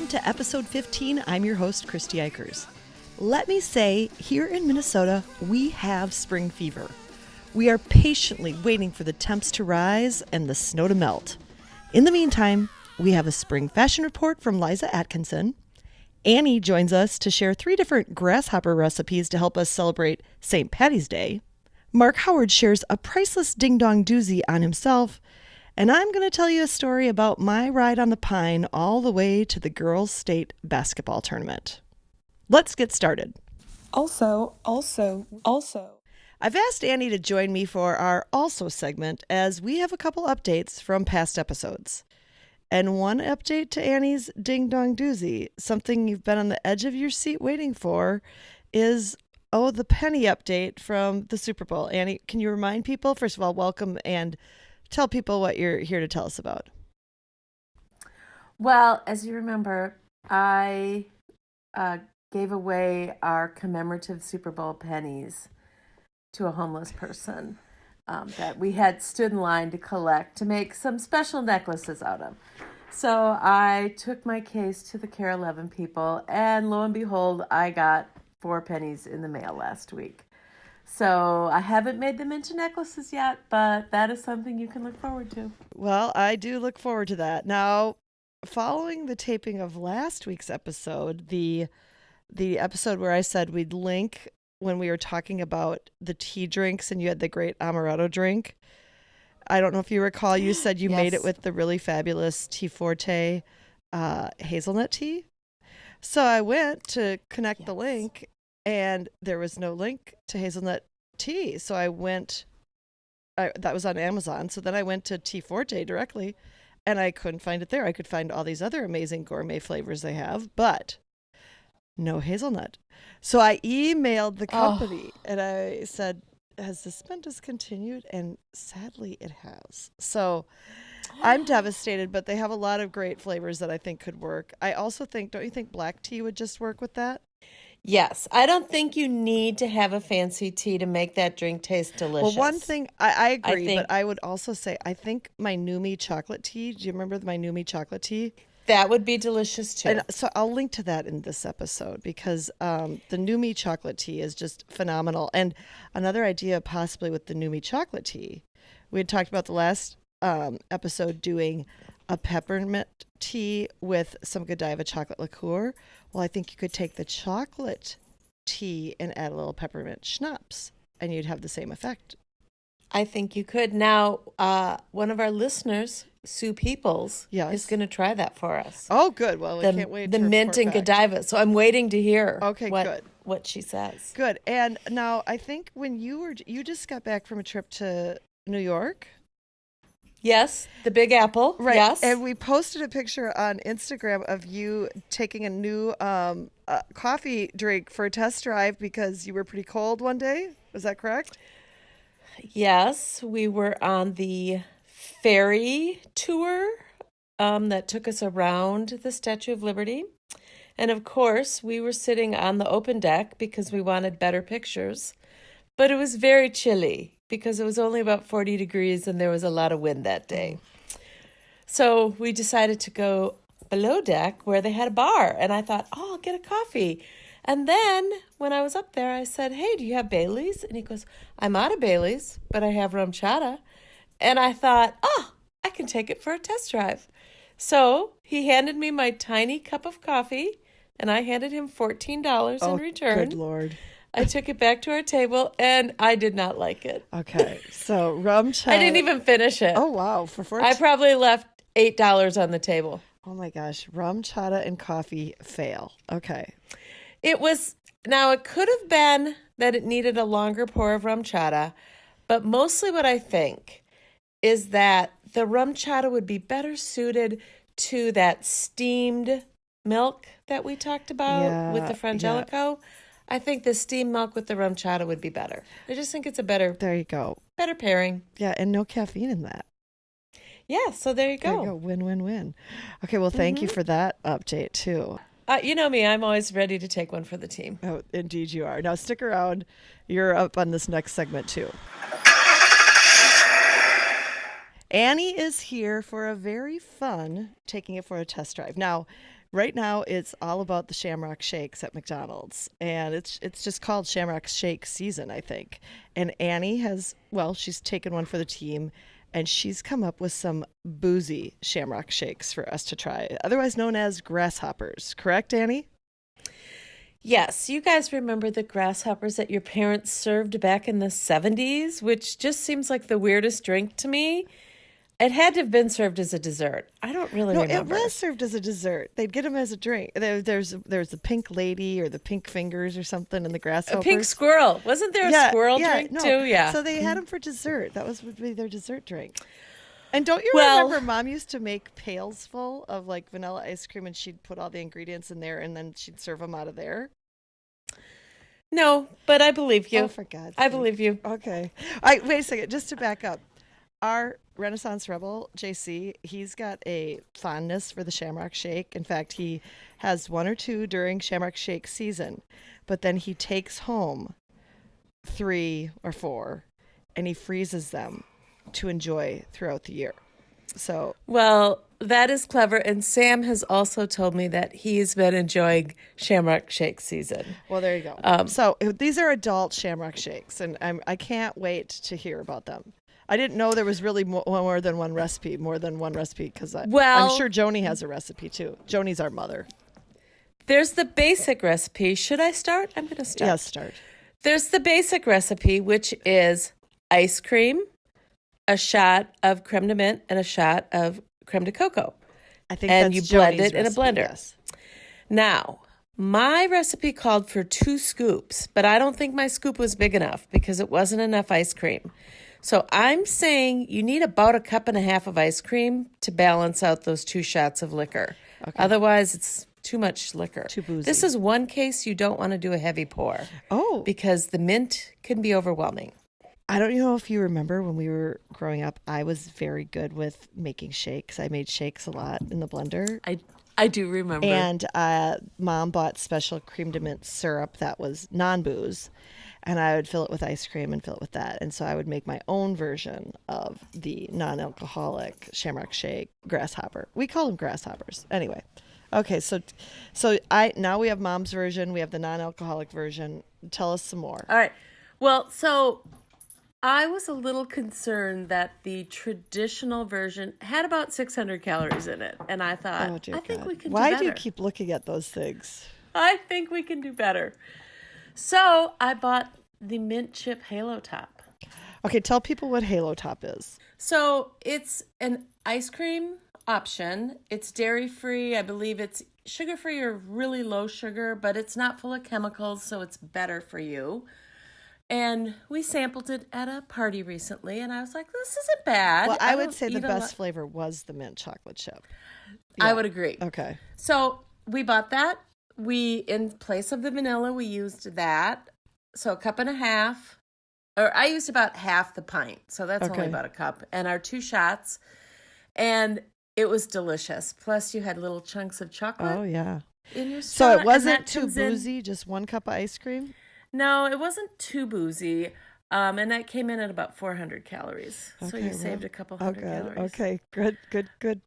welcome to episode 15. I'm your host, Christy Eichers. Let me say, here in Minnesota, we have spring fever. We are patiently waiting for the temps to rise and the snow to melt. In the meantime, we have a spring fashion report from Liza Atkinson. Annie joins us to share 3 different grasshopper recipes to help us celebrate St. Patty's Day. Mark Howard shares a priceless ding-dong doozie on himself. And I'm going to tell you a story about my ride on the Pine all the way to the girls' state basketball tournament. Let's get started. Also. I've asked Annie to join me for our Also segment as we have a couple updates from past episodes. And one update to Annie's Ding Dong Doozy, something you've been on the edge of your seat waiting for, is, the penny update from the Super Bowl. Annie, can you remind people, first of all, welcome and tell people what you're here to tell us about. Well, as you remember, I gave away our commemorative Super Bowl pennies to a homeless person that we had stood in line to collect to make some special necklaces out of. So I took my case to the Kare 11 people, and lo and behold, I got 4 pennies in the mail last week. So I haven't made them into necklaces yet, but that is something you can look forward to. Well, I do look forward to that. Now, following the taping of last week's episode, the episode where I said we'd link when we were talking about the tea drinks and you had the great Ameretto drink. I don't know if you recall, you said you Yes. made it with the really fabulous Tea Forte hazelnut tea. So I went to connect the link, and there was no link to hazelnut tea. So that was on Amazon. So then I went to Tea Forte directly, and I couldn't find it there. I could find all these other amazing gourmet flavors they have, but no hazelnut. So I emailed the company and I said, has this been discontinued? And sadly it has. So I'm devastated, but they have a lot of great flavors that I think could work. I also think, don't you think black tea would just work with that? Yes, I don't think you need to have a fancy tea to make that drink taste delicious. Well, one thing, I agree, but I would also say, I think my Numi chocolate tea, do you remember my Numi chocolate tea? That would be delicious too. And so I'll link to that in this episode because the Numi chocolate tea is just phenomenal. And another idea possibly with the Numi chocolate tea, we had talked about the last episode doing a peppermint tea with some Godiva chocolate liqueur. Well, I think you could take the chocolate tea and add a little peppermint schnapps, and you'd have the same effect. I think you could. Now, one of our listeners, Sue Peoples, is going to try that for us. Oh, good. Well, I can't wait. The mint and Godiva. So I'm waiting to hear good. What she says. Good. And now I think when you just got back from a trip to New York. Yes, the Big Apple. Right. Yes. And we posted a picture on Instagram of you taking a new coffee drink for a test drive because you were pretty cold one day. Was that correct? Yes, we were on the ferry tour that took us around the Statue of Liberty. And of course, we were sitting on the open deck because we wanted better pictures. But it was very chilly because it was only about 40 degrees and there was a lot of wind that day. So we decided to go below deck where they had a bar. And I thought, I'll get a coffee. And then when I was up there, I said, hey, do you have Bailey's? And he goes, I'm out of Bailey's, but I have rum chata. And I thought, I can take it for a test drive. So he handed me my tiny cup of coffee, and I handed him $14 in return. Good Lord. I took it back to our table, and I did not like it. Okay, so rum chata. I didn't even finish it. Oh, wow. For 14. I probably left $8 on the table. Oh, my gosh. Rum chata and coffee fail. Okay. It could have been that it needed a longer pour of rum chata, but mostly what I think is that the rum chata would be better suited to that steamed milk that we talked about with the Frangelico. Yeah. I think the steamed milk with the rum chata would be better. I just think it's a better. There you go. Better pairing. Yeah, and no caffeine in that. Yeah, so there you go. There you go. Win, win, win. Okay, well, thank you for that update, too. You know me, I'm always ready to take one for the team. Oh, indeed you are. Now, stick around. You're up on this next segment, too. Annie is here for a very fun taking it for a test drive. Now, right now it's all about the Shamrock Shakes at McDonald's, and it's just called Shamrock Shake season, I think. And Annie she's taken one for the team, and she's come up with some boozy Shamrock Shakes for us to try, otherwise known as grasshoppers. Correct, Annie? Yes, you guys remember the grasshoppers that your parents served back in the 70s, which just seems like the weirdest drink to me. It had to have been served as a dessert. I don't really remember. It was served as a dessert. They'd get them as a drink. There's the pink lady or the pink fingers or something in the grasshoppers. A pink squirrel. Wasn't there a squirrel drink too? Yeah. So they had them for dessert. Would be their dessert drink. And don't you remember Mom used to make pails full of like vanilla ice cream, and she'd put all the ingredients in there, and then she'd serve them out of there? No, but I believe you. Oh, for God's sake. I believe you. Okay. All right, wait a second. Just to back up. Our Renaissance Rebel, JC, he's got a fondness for the Shamrock Shake. In fact, he has one or two during Shamrock Shake season, but then he takes home 3 or 4 and he freezes them to enjoy throughout the year. So, well, that is clever. And Sam has also told me that he's been enjoying Shamrock Shake season. Well, there you go. So these are adult Shamrock Shakes, and I can't wait to hear about them. I didn't know there was really more than one recipe, because I'm sure Joni has a recipe too. Joni's our mother. There's the basic recipe. Should I start? I'm going to start. Yes, start. There's the basic recipe, which is ice cream, a shot of creme de menthe, and a shot of creme de cocoa. I think and that's you blend Joni's it in a recipe, blender. Yes. Now, my recipe called for 2 scoops, but I don't think my scoop was big enough because it wasn't enough ice cream. So I'm saying you need about 1.5 cups of ice cream to balance out those 2 shots of liquor. Okay. Otherwise, it's too much liquor. Too boozy. This is one case you don't want to do a heavy pour. Oh. Because the mint can be overwhelming. I don't know if you remember when we were growing up, I was very good with making shakes. I made shakes a lot in the blender. I do remember. And Mom bought special creme de menthe syrup that was non-booze. And I would fill it with ice cream and fill it with that. And so I would make my own version of the non-alcoholic Shamrock Shake grasshopper. We call them grasshoppers. Anyway. Okay, so now we have Mom's version. We have the non-alcoholic version. Tell us some more. All right. Well, so I was a little concerned that the traditional version had about 600 calories in it. And I thought, I think we can do better. Why do you keep looking at those things? I think we can do better. So I bought the mint chip Halo Top. Okay, tell people what Halo Top is. So it's an ice cream option. It's dairy-free. I believe it's sugar-free or really low sugar, but it's not full of chemicals, so it's better for you. And we sampled it at a party recently, and I was like, this isn't bad. Well, I would say the best flavor was the mint chocolate chip. Yeah. I would agree. Okay. So we bought that. In place of the vanilla, we used that. So 1.5 cups, or I used about half the pint. So that's only about 1 cup. And our 2 shots. And it was delicious. Plus you had little chunks of chocolate. Oh, yeah. In your straw. So it wasn't too boozy, just 1 cup of ice cream? No, it wasn't too boozy. And that came in at about 400 calories. So you saved a couple hundred calories. Okay, good.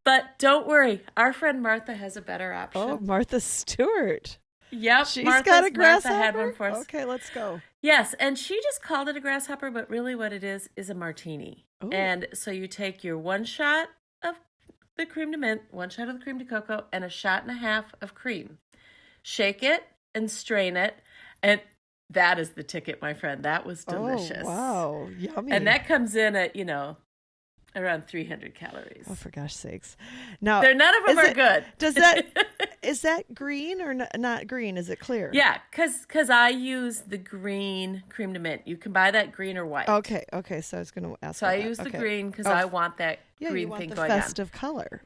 But don't worry. Our friend Martha has a better option. Oh, Martha Stewart. Yep. She's got a grasshopper? Martha had one for us. Okay, let's go. Yes, and she just called it a grasshopper, but really what it is a martini. Ooh. And so you take your 1 shot of the creme de menthe, 1 shot of the creme de cocoa, and 1.5 shots of cream. Shake it and strain it, and that is the ticket, my friend. That was delicious. Oh, wow. Yummy. And that comes in at, around 300 calories. Oh, for gosh sakes. Now, none of them are good. Is that green or not green? Is it clear? Yeah, because I use the green creme de menthe. You can buy that green or white. Okay. So I was going to ask. So I use the green because I want that green thing going on. Festive color.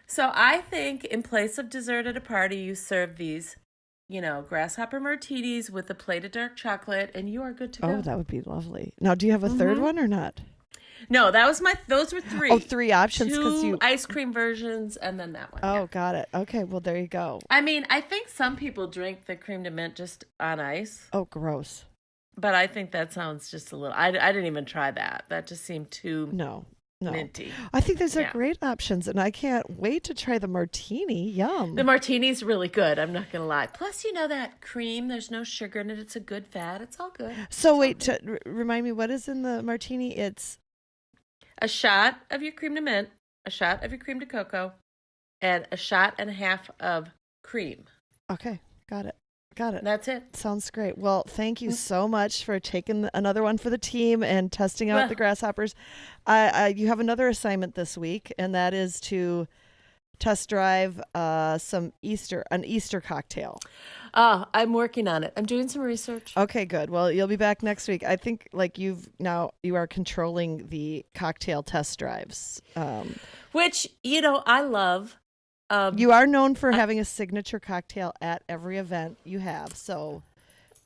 So I think in place of dessert at a party, you serve these, grasshopper martinis with a plate of dark chocolate, and you are good to go. Oh, that would be lovely. Now, do you have a third one or not? No, those were 3. Oh, 3 options. 2 ice cream versions and then that one. Oh, got it. Okay, well, there you go. I mean, I think some people drink the creme de menthe just on ice. Oh, gross. But I think that sounds just a little... I didn't even try that. That just seemed too... No, No. minty. I think those are Yeah. great options, and I can't wait to try the martini. Yum. The martini's really good. I'm not gonna lie. Plus, that cream. There's no sugar in it. It's a good fat. It's all good. So wait, remind me, what is in the martini? It's A shot of your cream to mint, a shot of your cream to cocoa, and a shot and a half of cream. okay. Got it. That's it. Sounds great. Well, thank you so much for taking another one for the team and testing out Well- the grasshoppers. You have another assignment this week, and that is to test drive an Easter cocktail. I'm working on it. I'm doing some research. Okay, good. Well, you'll be back next week. I think you are controlling the cocktail test drives. Which, I love. You are known for having a signature cocktail at every event you have. So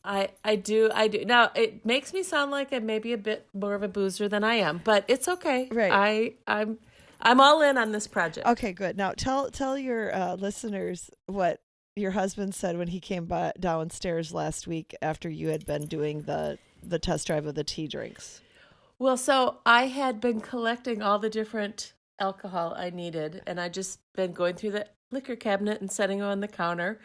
I do. Now, it makes me sound like I'm maybe a bit more of a boozer than I am, but it's okay. Right. I'm all in on this project. okay, good. Now tell your listeners what your husband said when he came downstairs last week after you had been doing the test drive of the tea drinks. Well, so I had been collecting all the different alcohol I needed, and I just been going through the liquor cabinet and setting them on the counter,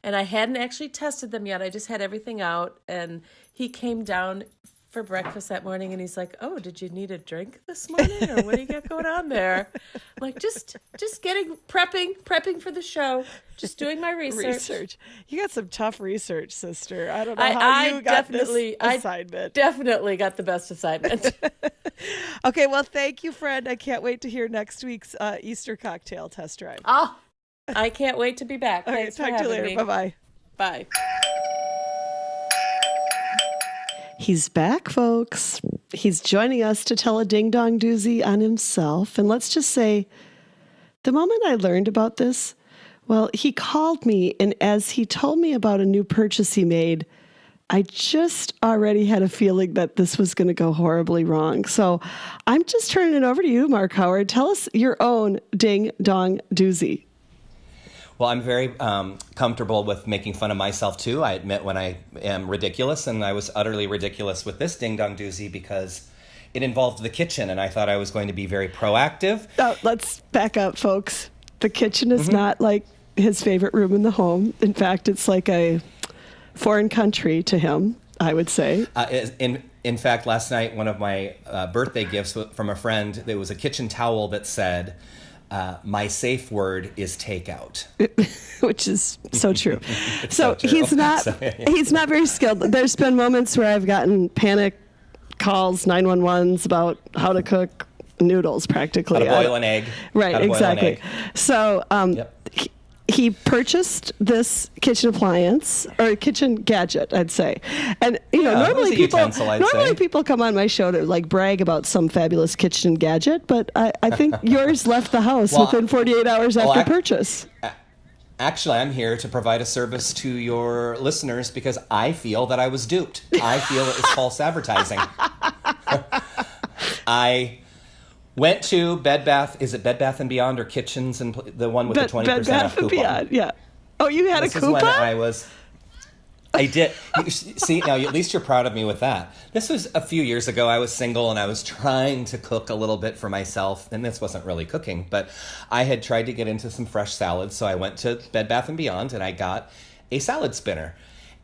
and I hadn't actually tested them yet. I just had everything out, and he came down for breakfast that morning, and he's like, "Oh, did you need a drink this morning, or what do you got going on there?" I'm like, just getting prepping for the show, just doing my research. You got some tough research, sister. I don't know how you got this assignment. Definitely got the best assignment. Okay, well, thank you, friend. I can't wait to hear next week's Easter cocktail test drive. Oh, I can't wait to be back. Okay, Thanks for talk to you having later. me. Bye-bye. Bye. He's back, folks. He's joining us to tell a ding-dong doozy on himself. And let's just say, the moment I learned about this, well, he called me, and as he told me about a new purchase he made, I just already had a feeling that this was going to go horribly wrong. So I'm just turning it over to you, Mark Howard. Tell us your own ding-dong doozy. Well, I'm very comfortable with making fun of myself, too. I admit when I am ridiculous, and I was utterly ridiculous with this ding-dong doozy because it involved the kitchen, and I thought I was going to be very proactive. Now, let's back up, folks. The kitchen is not like his favorite room in the home. In fact, it's like a foreign country to him, I would say. In fact, last night, one of my birthday gifts from a friend, there was a kitchen towel that said, my safe word is takeout. Which is so true. so true. he's not he's not very skilled. There's been moments where I've gotten panic calls, 911s about how to cook noodles practically. How to boil an egg. Right, How to boil an exactly. egg. So Yep. he purchased this kitchen appliance or kitchen gadget, I'd say. And normally it was a utensil, I'd say. people come on my show to like brag about some fabulous kitchen gadget, but I think yours left the house Well, within 48 hours after purchase. Actually, I'm here to provide a service to your listeners because I feel that I was duped. I feel it was false advertising. I went to Bed Bath. Is it Bed Bath and Beyond or Kitchens and the one with the 20% Bed Bath off and coupon? Beyond, yeah. Oh, you had This a is when coupon? I did. See, now at least you're proud of me with that. This was a few years ago. I was single and I was trying to cook a little bit for myself. And this wasn't really cooking, but I had tried to get into some fresh salads. So I went to Bed Bath & Beyond and I got a salad spinner.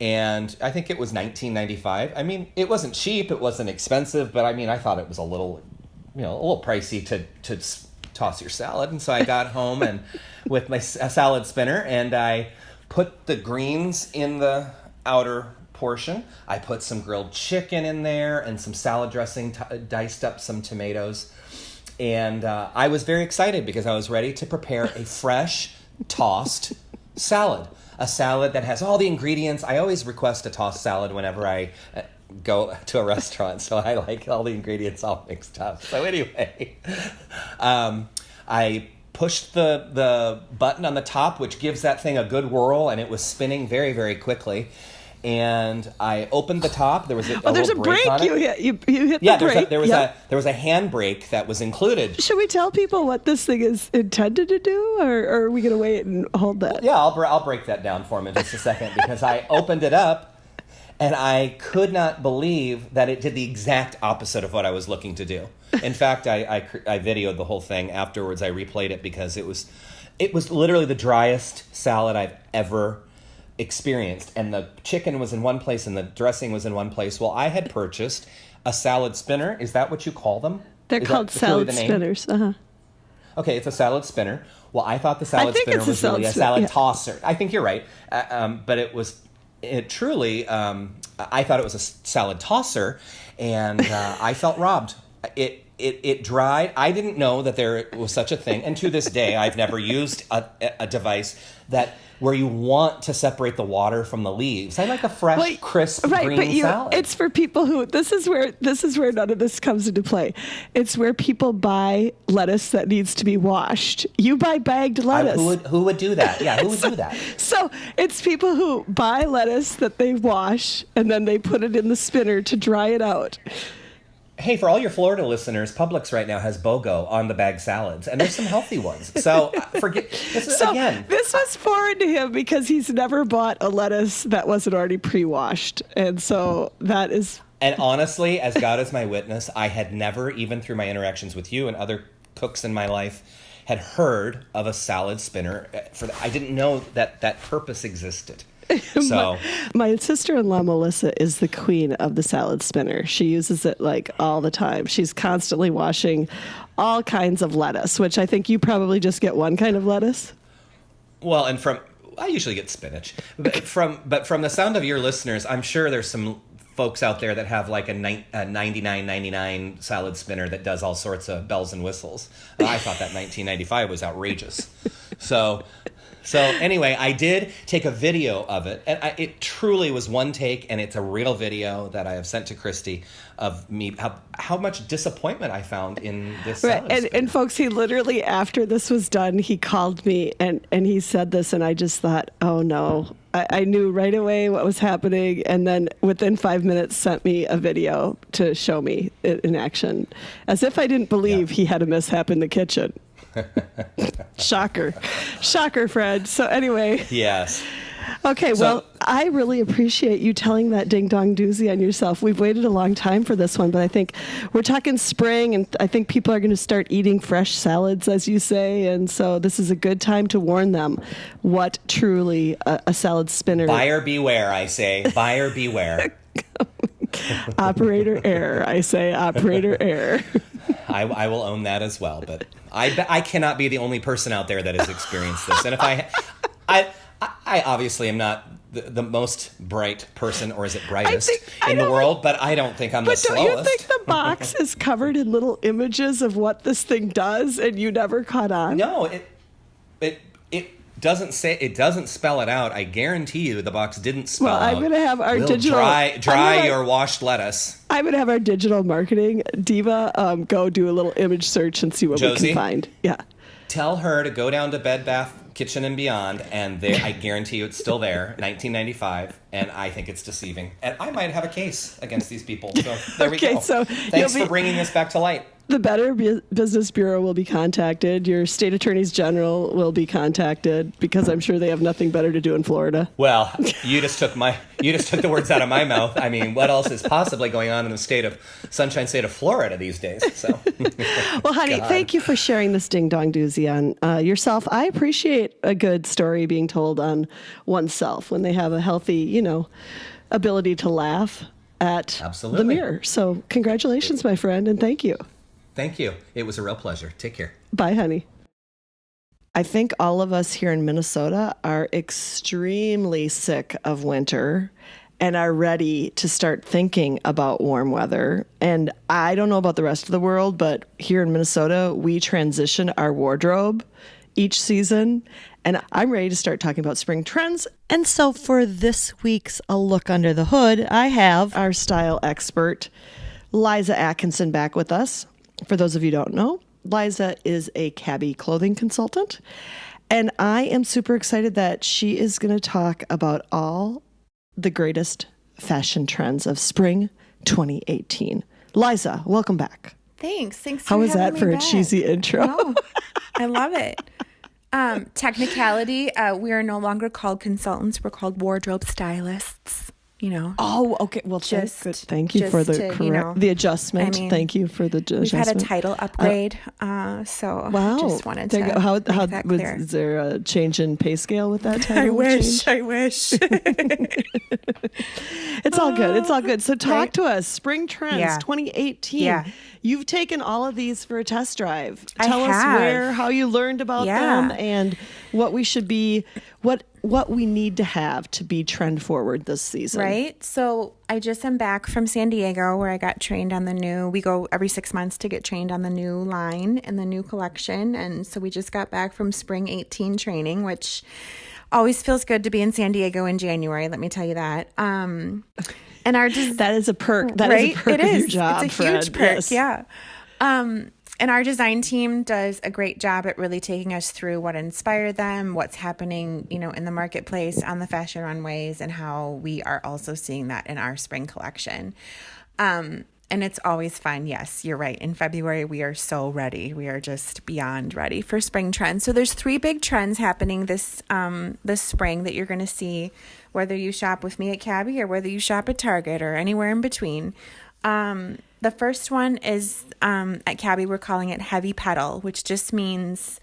And I think it was $19.95. I mean, it wasn't cheap. It wasn't expensive. But I mean, I thought it was a little pricey to toss your salad. And so I got home and with my salad spinner and I put the greens in the outer portion. I put some grilled chicken in there and some salad dressing, diced up some tomatoes. And I was very excited because I was ready to prepare a fresh, tossed salad. A salad that has all the ingredients. I always request a tossed salad whenever I go to a restaurant, so I like all the ingredients all mixed up. So anyway, I pushed the button on the top, which gives that thing a good whirl, and it was spinning very, very quickly. And I opened the top. There was a there's a little brake on it. you hit. You hit the brake. There was a hand brake that was included. Should we tell people what this thing is intended to do, or are we going to wait and hold that? Yeah, I'll break that down for them in just a second because I opened it up And I could not believe that it did the exact opposite of what I was looking to do. In fact, I videoed the whole thing afterwards. I replayed it because it was literally the driest salad I've ever experienced. And the chicken was in one place and the dressing was in one place. Well, I had purchased a salad spinner. Is that what you call them? They're called salad spinners. Uh-huh. Okay, it's a salad spinner. Well, I thought the salad spinner was really a salad tosser. I think you're right. But it truly, I thought it was a salad tosser, and I felt robbed. It dried. I didn't know that there was such a thing, and to this day, I've never used a device where you want to separate the water from the leaves. I like a fresh, crisp green salad. It's for people who this is where none of this comes into play. It's where people buy lettuce that needs to be washed. You buy bagged lettuce. Who would do that? Yeah, who would do that? So it's people who buy lettuce that they wash and then they put it in the spinner to dry it out. Hey, for all your Florida listeners, Publix right now has BOGO on the bag salads, and there's some healthy ones. So forget this again. This was foreign to him because he's never bought a lettuce that wasn't already pre-washed, and so that is. And honestly, as God is my witness, I had never, even through my interactions with you and other cooks in my life, had heard of a salad spinner. I didn't know that purpose existed. So my sister-in-law Melissa is the queen of the salad spinner. She uses it like all the time. She's constantly washing all kinds of lettuce, which I think you probably just get one kind of lettuce. Well, and I usually get spinach. But from the sound of your listeners, I'm sure there's some folks out there that have like a $99.99 salad spinner that does all sorts of bells and whistles. I thought that $19.95 was outrageous. So anyway, I did take a video of it, and it truly was one take, and it's a real video that I have sent to Christy of me, how much disappointment I found in this salad spinner. And folks, he literally, after this was done, he called me, and he said this, and I just thought, oh no. I knew right away what was happening, and then within 5 minutes sent me a video to show me it in action, as if I didn't believe he had a mishap in the kitchen. Shocker, Fred. So anyway. Yes. Okay, well, I really appreciate you telling that ding-dong doozy on yourself. We've waited a long time for this one, but I think we're talking spring, and I think people are going to start eating fresh salads, as you say, and so this is a good time to warn them what truly a salad spinner... Buyer beware, I say. Buyer beware. Operator error, I say. Operator error. I will own that as well, but I cannot be the only person out there that has experienced this. And if I obviously am not the most bright person, or is it brightest in the world, but I don't think I'm the slowest. But don't you think the box is covered in little images of what this thing does and you never caught on? No, it doesn't say, it doesn't spell it out. I guarantee you the box didn't spell out. Well, I'm going to have our digital... Dry your washed lettuce. I'm going to have our digital marketing Diva go do a little image search and see what we can find. Yeah. Tell her to go down to Bed Bath Kitchen and Beyond, and I guarantee you it's still there, $19.95, and I think it's deceiving. And I might have a case against these people. So there we go. So thanks for bringing this back to light. The Better Business Bureau will be contacted. Your state attorneys general will be contacted, because I'm sure they have nothing better to do in Florida. Well, you just took the words out of my mouth. I mean, what else is possibly going on in the Sunshine State of Florida these days? So, well, honey, thank you for sharing this ding dong doozy on yourself. I appreciate a good story being told on oneself when they have a healthy, ability to laugh at the mirror. So, congratulations, my friend, and thank you. Thank you. It was a real pleasure. Take care. Bye, honey. I think all of us here in Minnesota are extremely sick of winter and are ready to start thinking about warm weather. And I don't know about the rest of the world, but here in Minnesota, we transition our wardrobe each season. And I'm ready to start talking about spring trends. And so for this week's A Look Under the Hood, I have our style expert, Liza Atkinson, back with us. For those of you who don't know, Liza is a cabbie clothing consultant, and I am super excited that she is going to talk about all the greatest fashion trends of spring 2018. Liza, welcome back. Thanks. How was that for a cheesy intro? No, I love it. Technicality, we are no longer called consultants. We're called wardrobe stylists. Oh, okay. Well, thank you for the correct the adjustment. Thank you for the adjustment. We've had a title upgrade, so wow. Just wanted to how make that clear. Is there a change in pay scale with that title? I wish. It's all good. It's all good. So talk to us. Spring Trends 2018. Yeah. You've taken all of these for a test drive. I Tell us have. how you learned about them and what we should be, what we need to have to be trend forward this season. Right. So I just am back from San Diego where I got trained on we go every 6 months to get trained on the new line and the new collection. And so we just got back from spring 18 training, which always feels good to be in San Diego in January. Let me tell you that. And that is a perk. That is a perk of your job. It's a huge perk. Yes. Yeah. And our design team does a great job at really taking us through what inspired them, what's happening, in the marketplace, on the fashion runways, and how we are also seeing that in our spring collection. And it's always fun. Yes, you're right. In February, we are so ready. We are just beyond ready for spring trends. So there's 3 big trends happening this spring that you're going to see, whether you shop with me at Cabby or whether you shop at Target or anywhere in between. The first one is at Cabby, we're calling it heavy petal, which just means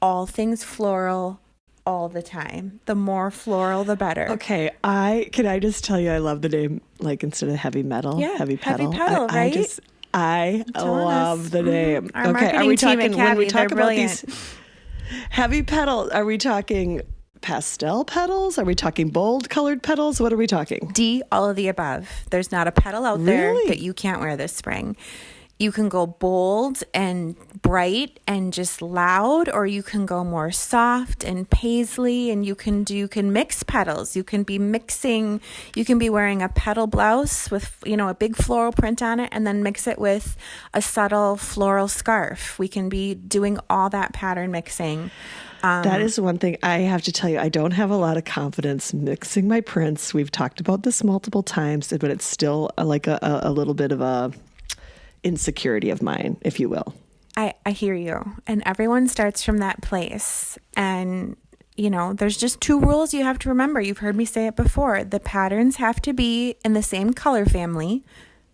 all things floral all the time. The more floral, the better. Okay, can I just tell you I love the name, like instead of heavy metal, heavy petal. Heavy petal, right? I love the name. Our marketing team at Cabby, when we talk they're about brilliant. these heavy petal, are we talking pastel petals? Are we talking bold colored petals? What are we talking? D, all of the above. There's not a petal out there that you can't wear this spring. You can go bold and bright and just loud, or you can go more soft and paisley, and you can mix petals. You can be wearing a petal blouse with, a big floral print on it, and then mix it with a subtle floral scarf. We can be doing all that pattern mixing. That is one thing I have to tell you. I don't have a lot of confidence mixing my prints. We've talked about this multiple times, but it's still like a little bit of a insecurity of mine, if you will. I hear you. And everyone starts from that place. And, there's just 2 rules you have to remember. You've heard me say it before. The patterns have to be in the same color family,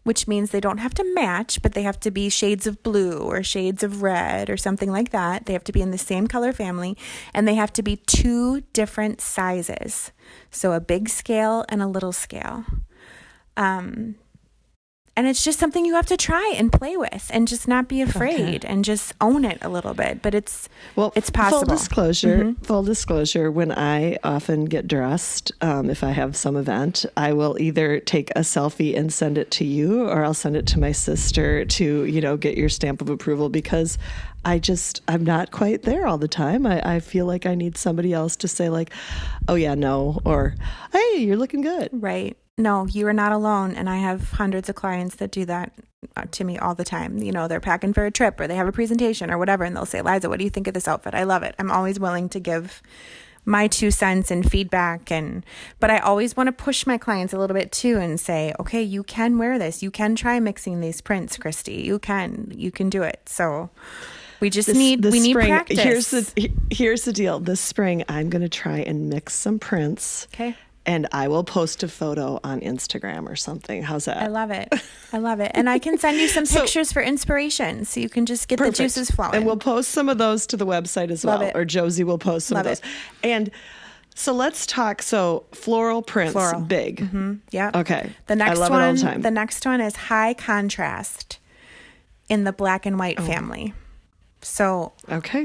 which means they don't have to match, but they have to be shades of blue or shades of red or something like that. They have to be in the same color family, and they have to be 2 different sizes. So a big scale and a little scale. And it's just something you have to try and play with and just not be afraid and just own it a little bit. But it's possible. Full disclosure, when I often get dressed, if I have some event, I will either take a selfie and send it to you, or I'll send it to my sister to, get your stamp of approval, because I'm not quite there all the time. I feel like I need somebody else to say like, oh yeah, no, or hey, you're looking good. Right. No, you are not alone. And I have hundreds of clients that do that to me all the time. They're packing for a trip, or they have a presentation or whatever, and they'll say, Liza, what do you think of this outfit? I love it. I'm always willing to give my 2 cents and feedback. But I always want to push my clients a little bit too and say, okay, you can wear this. You can try mixing these prints, Christy. You can do it. So we just need practice. Here's the deal. This spring, I'm going to try and mix some prints. Okay. And I will post a photo on Instagram or something. How's that? I love it. And I can send you some pictures for inspiration, so you can just get the juices flowing. And we'll post some of those to the website as well. Or Josie will post some of those. And so let's talk. So floral prints, big. Mm-hmm. Yeah. Okay. The next I love one, it all the time. The next one is high contrast in the black and white family. So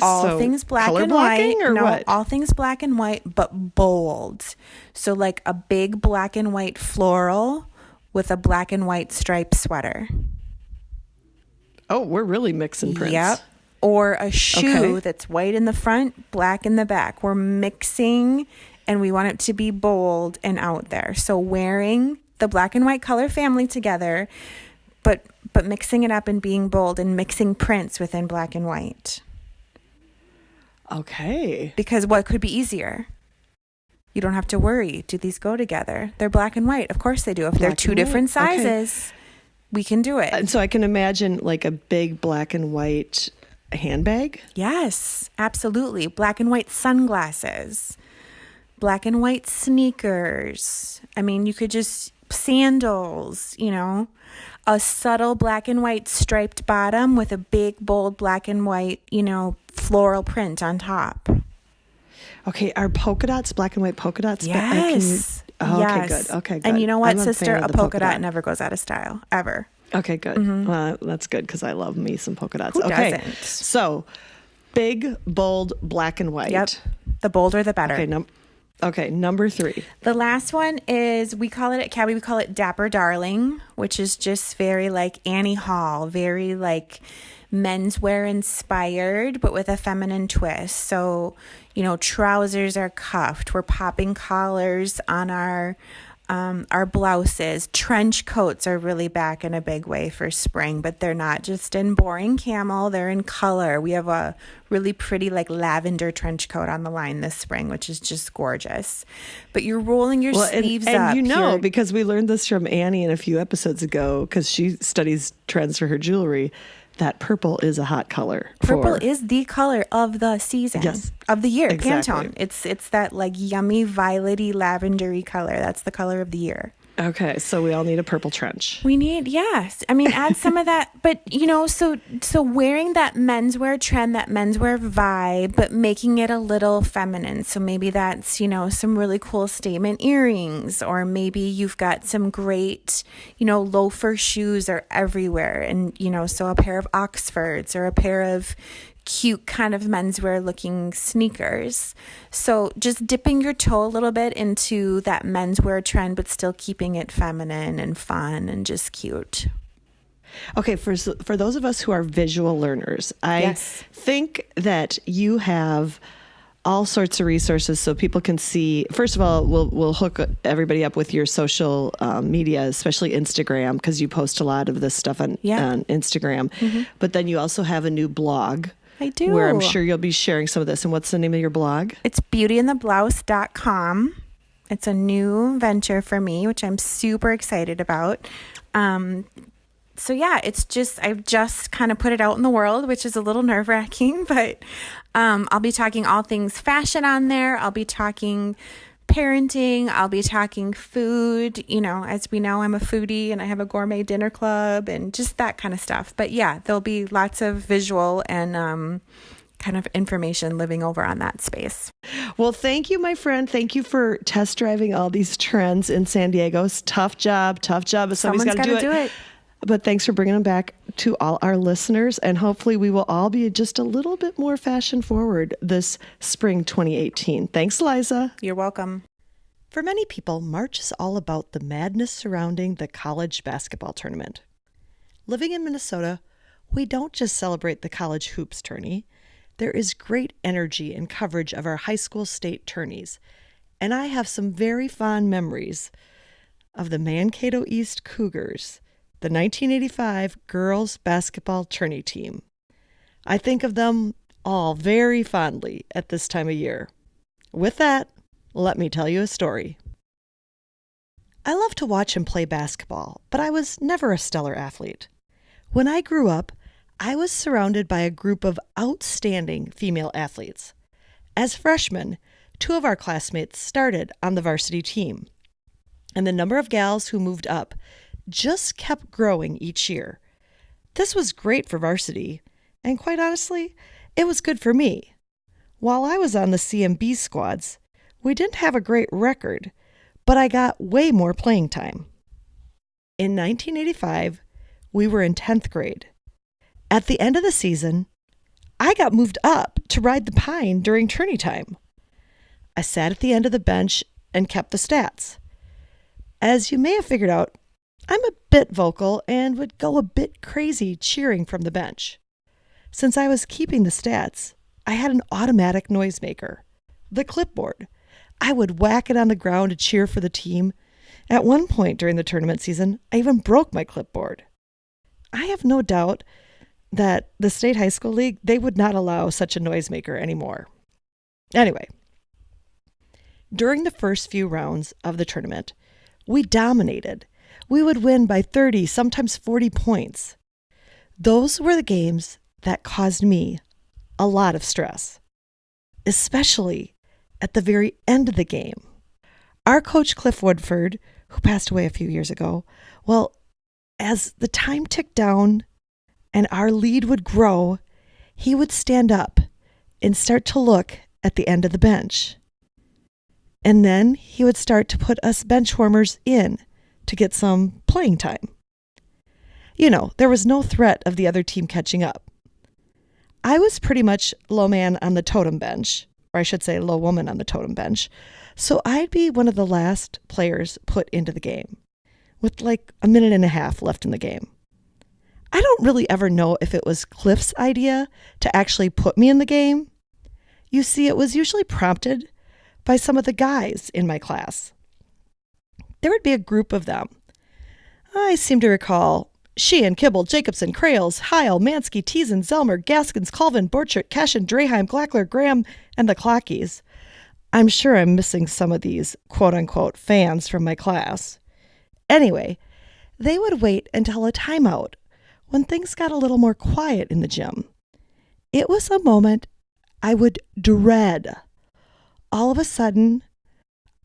all things black and white. All things black and white, but bold. So like a big black and white floral with a black and white striped sweater. Oh, we're really mixing prints. Yep. Or a shoe that's white in the front, black in the back. We're mixing, and we want it to be bold and out there. So wearing the black and white color family together, but mixing it up and being bold and mixing prints within black and white. Okay. Because what could be easier? You don't have to worry. Do these go together? They're black and white. Of course they do. If they're 2 different sizes, we can do it. And so I can imagine like a big black and white handbag? Yes, absolutely. Black and white sunglasses. Black and white sneakers. I mean, you could just sandals, a subtle black and white striped bottom with a big, bold black and white, floral print on top. Okay, are polka dots, black and white polka dots? Yes. Okay, yes. good. Okay, good. And you know what, I'm a sister? fan of A the polka dot never goes out of style, ever. Okay, good. Well, that's good because I love me some polka dots. Who okay, doesn't? so big, bold, black and white. Yep. The bolder, the better. Okay, number 3. The last one is, we call it at Cabby, we call it Dapper Darling, which is just very like Annie Hall, very like menswear inspired, but with a feminine twist. So, trousers are cuffed. We're popping collars on our blouses. Trench coats are really back in a big way for spring, but they're not just in boring camel, they're in color. We have a really pretty like lavender trench coat on the line this spring, which is just gorgeous. But you're rolling your sleeves up. And because we learned this from Annie in a few episodes ago, because she studies trends for her jewelry, that purple is a hot color. Purple is the color of the season, yes, of the year. exactly. Pantone. It's that like yummy violety lavendery color. That's the color of the year. Okay, so we all need a purple trench. We need, yes. I mean, add some of that, but so wearing that menswear trend, that menswear vibe, but making it a little feminine. So maybe that's, some really cool statement earrings, or maybe you've got some great, loafer shoes are everywhere. And, so a pair of Oxfords or a pair of cute kind of menswear looking sneakers. So just dipping your toe a little bit into that menswear trend, but still keeping it feminine and fun and just cute. Okay, for those of us who are visual learners, I think that you have all sorts of resources so people can see. First of all, we'll hook everybody up with your social media, especially Instagram, because you post a lot of this stuff on Instagram. Mm-hmm. But then you also have a new blog. I do. Where I'm sure you'll be sharing some of this. And what's the name of your blog? It's beautyintheblouse.com. It's a new venture for me, which I'm super excited about. So yeah, I've just kind of put it out in the world, which is a little nerve-wracking, but I'll be talking all things fashion on there. I'll be talking parenting. I'll be talking food. As we know, I'm a foodie and I have a gourmet dinner club and just that kind of stuff. But yeah, there'll be lots of visual and kind of information living over on that space. Well, thank you, my friend. Thank you for test driving all these trends in San Diego. It's tough job. Somebody's got to do it. But thanks for bringing them back to all our listeners. And hopefully we will all be just a little bit more fashion forward this spring 2018. Thanks, Liza. You're welcome. For many people, March is all about the madness surrounding the college basketball tournament. Living in Minnesota, we don't just celebrate the college hoops tourney. There is great energy and coverage of our high school state tourneys. And I have some very fond memories of the Mankato East Cougars, the 1985 girls basketball tourney team. I think of them all very fondly at this time of year. With that, let me tell you a story. I love to watch and play basketball, but I was never a stellar athlete. When I grew up, I was surrounded by a group of outstanding female athletes. As freshmen, 2 of our classmates started on the varsity team, and the number of gals who moved up just kept growing each year. This was great for varsity, and quite honestly, it was good for me. While I was on the CMB squads, we didn't have a great record, but I got way more playing time. In 1985, we were in 10th grade. At the end of the season, I got moved up to ride the pine during tourney time. I sat at the end of the bench and kept the stats. As you may have figured out, I'm a bit vocal and would go a bit crazy cheering from the bench. Since I was keeping the stats, I had an automatic noisemaker, the clipboard. I would whack it on the ground to cheer for the team. At one point during the tournament season, I even broke my clipboard. I have no doubt that the State High School League, they would not allow such a noisemaker anymore. Anyway, during the first few rounds of the tournament, we dominated. We would win by 30, sometimes 40 points. Those were the games that caused me a lot of stress, especially at the very end of the game. Our coach, Cliff Woodford, who passed away a few years ago. Well, as the time ticked down and our lead would grow, he would stand up and start to look at the end of the bench. And then he would start to put us bench warmers in to get some playing time. You know, there was no threat of the other team catching up. I was pretty much low man on the totem bench, or I should say low woman on the totem bench, so I'd be one of the last players put into the game, with like a minute and a half left in the game. I don't really ever know if it was Cliff's idea to actually put me in the game. You see, it was usually prompted by some of the guys in my class. There would be a group of them. I seem to recall Sheehan, Kibble, Jacobson, Crayles, Heil, Mansky, Teason, Zelmer, Gaskins, Colvin, Borchert, Cashin, Draheim, Glackler, Graham, and the Clockies. I'm sure I'm missing some of these quote-unquote fans from my class. Anyway, they would wait until a timeout when things got a little more quiet in the gym. It was a moment I would dread. All of a sudden,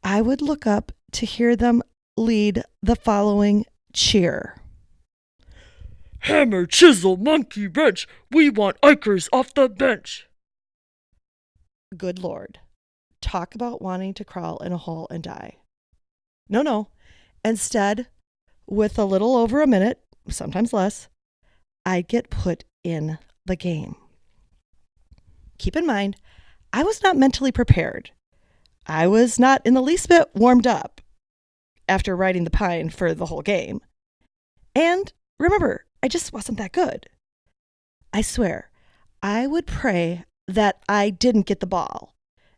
I would look up to hear them lead the following cheer. Hammer, chisel, monkey wrench. We want Ikers off the bench. Good Lord. Talk about wanting to crawl in a hole and die. No. Instead, with a little over a minute, sometimes less, I'd get put in the game. Keep in mind, I was not mentally prepared. I was not in the least bit warmed up after riding the pine for the whole game. And remember, I just wasn't that good. I swear, I would pray that I didn't get the ball.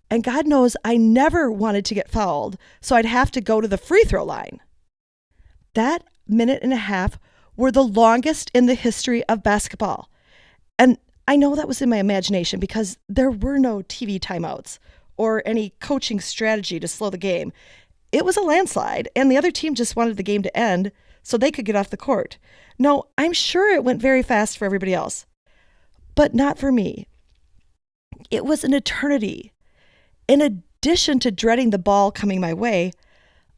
And God knows I never wanted to get fouled, so I'd have to go to the free throw line. That minute and a half were the longest in the history of basketball. And I know that was in my imagination because there were no TV timeouts or any coaching strategy to slow the game. It was a landslide, and the other team just wanted the game to end so they could get off the court. No, I'm sure it went very fast for everybody else, but not for me. It was an eternity. In addition to dreading the ball coming my way,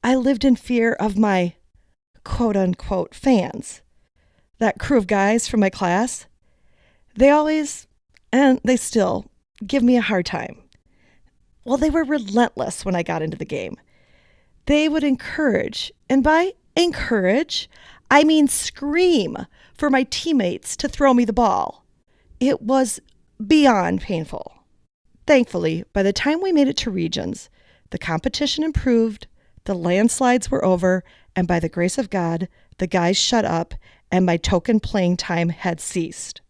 I lived in fear of my quote-unquote fans. That crew of guys from my class, they always, and they still, give me a hard time. Well, they were relentless when I got into the game. They would encourage, and by encourage, I mean scream for my teammates to throw me the ball. It was beyond painful. Thankfully, by the time we made it to regions, the competition improved, the landslides were over, and by the grace of God, the guys shut up and my token playing time had ceased.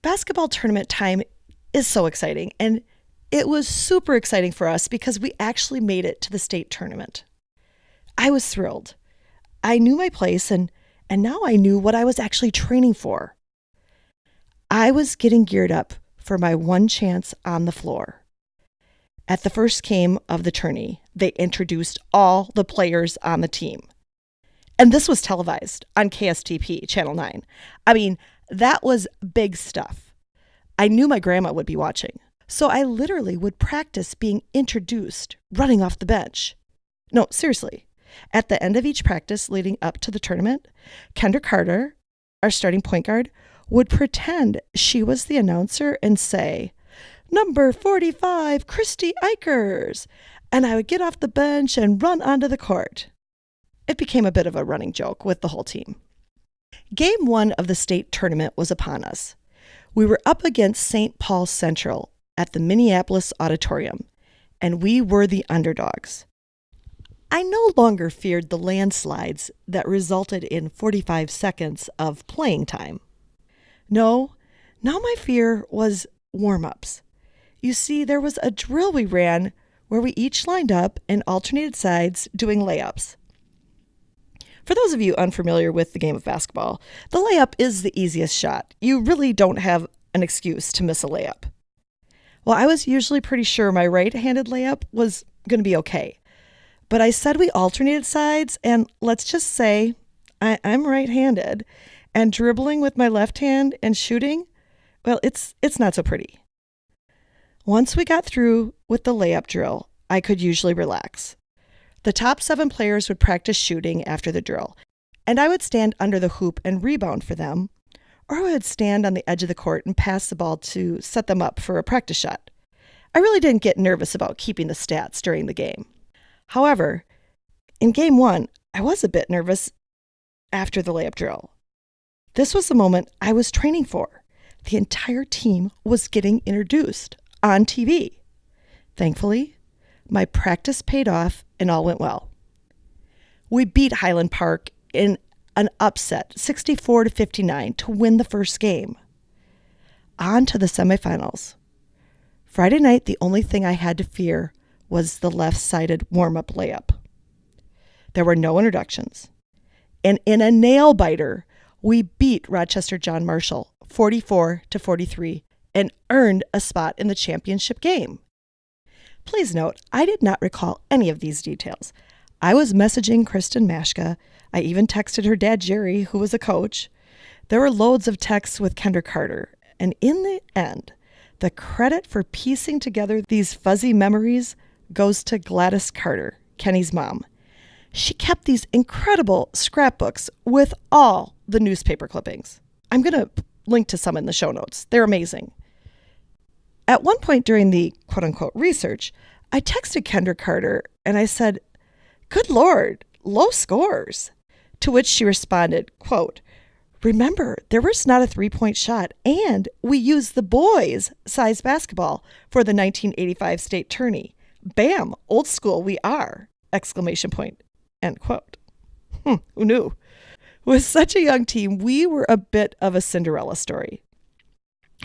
Basketball tournament time is so exciting, and it was super exciting for us because we actually made it to the state tournament. I was thrilled. I knew my place, and now I knew what I was actually training for. I was getting geared up for my one chance on the floor. At the first game of the tourney, they introduced all the players on the team. And this was televised on KSTP, Channel 9. I mean, that was big stuff. I knew my grandma would be watching, so I literally would practice being introduced, running off the bench. No, seriously. At the end of each practice leading up to the tournament, Kendra Carter, our starting point guard, would pretend she was the announcer and say, "Number 45, Christy Ikers," and I would get off the bench and run onto the court. It became a bit of a running joke with the whole team. Game 1 of the state tournament was upon us. We were up against St. Paul Central at the Minneapolis Auditorium, and we were the underdogs. I no longer feared the landslides that resulted in 45 seconds of playing time. No, now my fear was warm-ups. You see, there was a drill we ran where we each lined up and alternated sides doing layups. For those of you unfamiliar with the game of basketball, the layup is the easiest shot. You really don't have an excuse to miss a layup. Well, I was usually pretty sure my right-handed layup was going to be okay. But I said we alternated sides, and let's just say I'm right-handed, and dribbling with my left hand and shooting, well, it's not so pretty. Once we got through with the layup drill, I could usually relax. The top 7 players would practice shooting after the drill, and I would stand under the hoop and rebound for them, or I would stand on the edge of the court and pass the ball to set them up for a practice shot. I really didn't get nervous about keeping the stats during the game. However, in Game 1, I was a bit nervous after the layup drill. This was the moment I was training for. The entire team was getting introduced on TV. Thankfully, my practice paid off and all went well. We beat Highland Park in an upset, 64-59, to win the first game. On to the semifinals. Friday night, the only thing I had to fear was the left-sided warm-up layup. There were no introductions. And in a nail-biter, we beat Rochester John Marshall 44-43 and earned a spot in the championship game. Please note, I did not recall any of these details. I was messaging Kristen Mashka. I even texted her dad, Jerry, who was a coach. There were loads of texts with Kendra Carter. And in the end, the credit for piecing together these fuzzy memories goes to Gladys Carter, Kenny's mom. She kept these incredible scrapbooks with all the newspaper clippings. I'm going to link to some in the show notes. They're amazing. At one point during the quote-unquote research, I texted Kendra Carter and I said, "Good Lord, low scores." To which she responded, quote, "Remember, there was not a three-point shot, and we used the boys' size basketball for the 1985 state tourney. Bam, old school we are!" Exclamation point. End quote. Who knew? With such a young team, we were a bit of a Cinderella story.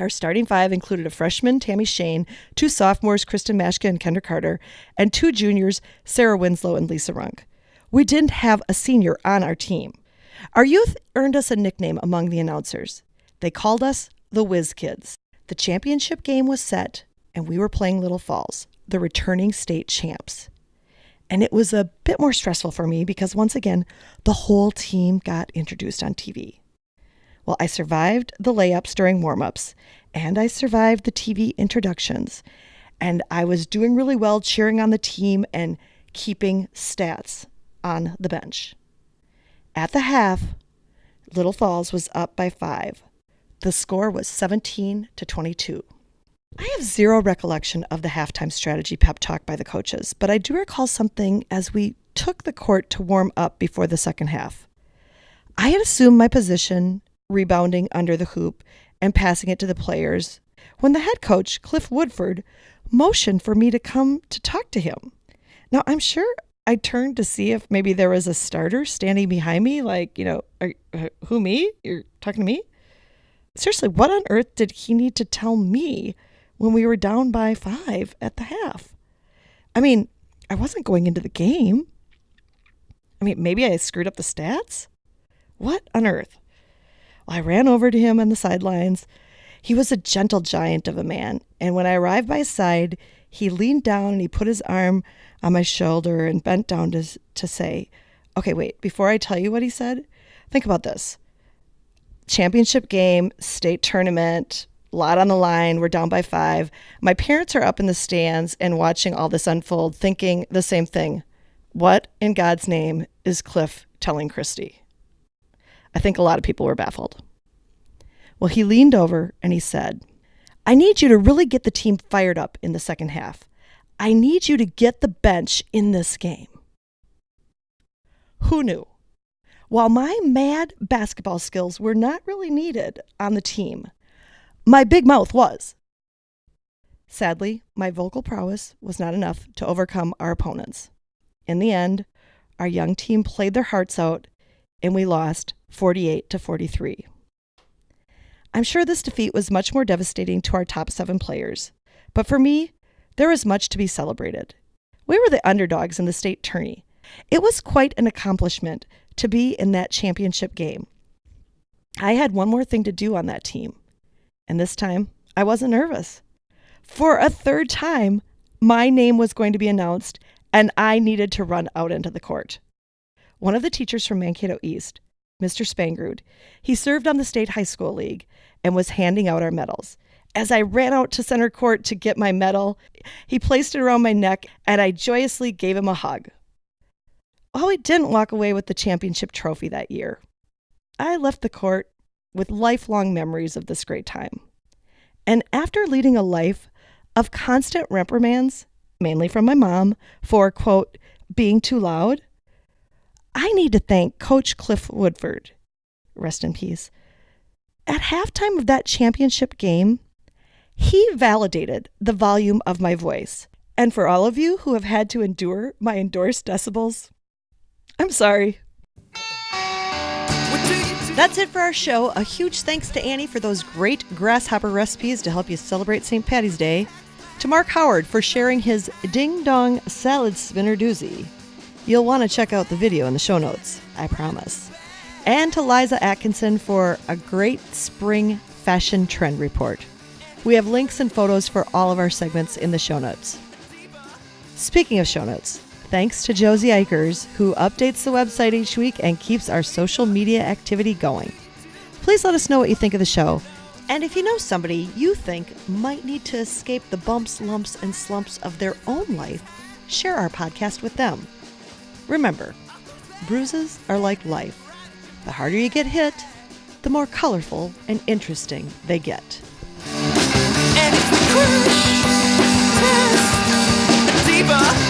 Our starting 5 included a freshman, Tammy Shane, 2 sophomores, Kristen Mashka and Kendra Carter, and 2 juniors, Sarah Winslow and Lisa Runk. We didn't have a senior on our team. Our youth earned us a nickname among the announcers. They called us the Whiz Kids. The championship game was set, and we were playing Little Falls, the returning state champs. And it was a bit more stressful for me because, once again, the whole team got introduced on TV. Well, I survived the layups during warm-ups, and I survived the TV introductions, and I was doing really well cheering on the team and keeping stats on the bench. At the half, Little Falls was up by 5. The score was 17-22. I have zero recollection of the halftime strategy pep talk by the coaches, but I do recall something as we took the court to warm up before the second half. I had assumed my position, rebounding under the hoop and passing it to the players, when the head coach, Cliff Woodford, motioned for me to come to talk to him. Now, I'm sure I turned to see if maybe there was a starter standing behind me, like, who, me? You're talking to me? Seriously, what on earth did he need to tell me when we were down by 5 at the half? I mean, I wasn't going into the game. I mean, maybe I screwed up the stats? What on earth? Well, I ran over to him on the sidelines. He was a gentle giant of a man, and when I arrived by his side, he leaned down and he put his arm on my shoulder and bent down to say, "Okay, wait, before I tell you what he said, think about this. Championship game, state tournament, a lot on the line, we're down by 5. My parents are up in the stands and watching all this unfold, thinking the same thing. What in God's name is Cliff telling Christy?" I think a lot of people were baffled. Well, he leaned over and he said, "I need you to really get the team fired up in the second half. I need you to get the bench in this game." Who knew? While my mad basketball skills were not really needed on the team, my big mouth was. Sadly, my vocal prowess was not enough to overcome our opponents. In the end, our young team played their hearts out, and we lost 48-43. I'm sure this defeat was much more devastating to our top 7 players, but for me, there was much to be celebrated. We were the underdogs in the state tourney. It was quite an accomplishment to be in that championship game. I had one more thing to do on that team, and this time I wasn't nervous. For a third time, my name was going to be announced, and I needed to run out into the court. One of the teachers from Mankato East, Mr. Spangrud, he served on the state high school league and was handing out our medals. As I ran out to center court to get my medal, he placed it around my neck, and I joyously gave him a hug. While we didn't walk away with the championship trophy that year, I left the court with lifelong memories of this great time. And after leading a life of constant reprimands, mainly from my mom, for, quote, being too loud, I need to thank Coach Cliff Woodford, rest in peace. At halftime of that championship game, he validated the volume of my voice. And for all of you who have had to endure my endorsed decibels, I'm sorry. That's it for our show. A huge thanks to Annie for those great grasshopper recipes to help you celebrate St. Patty's Day. To Mark Howard for sharing his Ding Dong Salad Spinner doozy. You'll want to check out the video in the show notes, I promise. And to Liza Atkinson for a great spring fashion trend report. We have links and photos for all of our segments in the show notes. Speaking of show notes, thanks to Josie Eichers, who updates the website each week and keeps our social media activity going. Please let us know what you think of the show. And if you know somebody you think might need to escape the bumps, lumps, and slumps of their own life, share our podcast with them. Remember, bruises are like life. The harder you get hit, the more colorful and interesting they get. And if we crash, test, Diva.